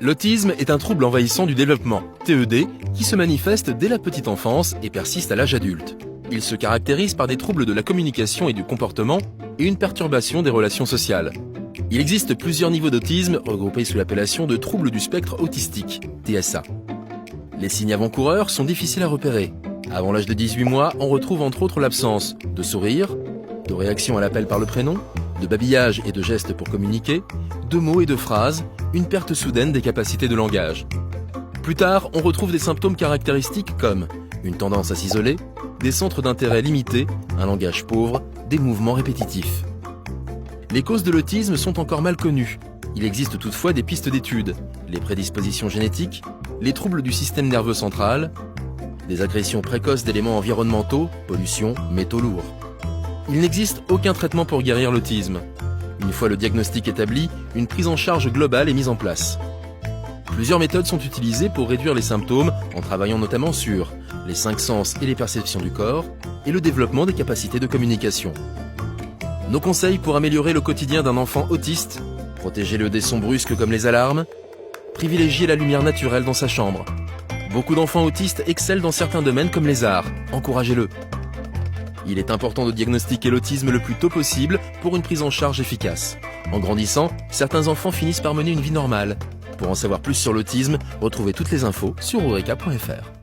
L'autisme est un trouble envahissant du développement, TED, qui se manifeste dès la petite enfance et persiste à l'âge adulte. Il se caractérise par des troubles de la communication et du comportement et une perturbation des relations sociales. Il existe plusieurs niveaux d'autisme regroupés sous l'appellation de troubles du spectre autistique, TSA. Les signes avant-coureurs sont difficiles à repérer. Avant l'âge de 18 mois, on retrouve entre autres l'absence de sourire, de réaction à l'appel par le prénom, de babillage et de gestes pour communiquer, de mots et de phrases, une perte soudaine des capacités de langage. Plus tard, on retrouve des symptômes caractéristiques comme une tendance à s'isoler, des centres d'intérêt limités, un langage pauvre, des mouvements répétitifs. Les causes de l'autisme sont encore mal connues. Il existe toutefois des pistes d'études, les prédispositions génétiques, les troubles du système nerveux central, des agressions précoces d'éléments environnementaux, pollution, métaux lourds. Il n'existe aucun traitement pour guérir l'autisme. Une fois le diagnostic établi, une prise en charge globale est mise en place. Plusieurs méthodes sont utilisées pour réduire les symptômes en travaillant notamment sur les 5 sens et les perceptions du corps et le développement des capacités de communication. Nos conseils pour améliorer le quotidien d'un enfant autiste: protégez-le des sons brusques comme les alarmes, privilégiez la lumière naturelle dans sa chambre. Beaucoup d'enfants autistes excellent dans certains domaines comme les arts, encouragez-le. Il est important de diagnostiquer l'autisme le plus tôt possible pour une prise en charge efficace. En grandissant, certains enfants finissent par mener une vie normale. Pour en savoir plus sur l'autisme, retrouvez toutes les infos sur eureka.fr.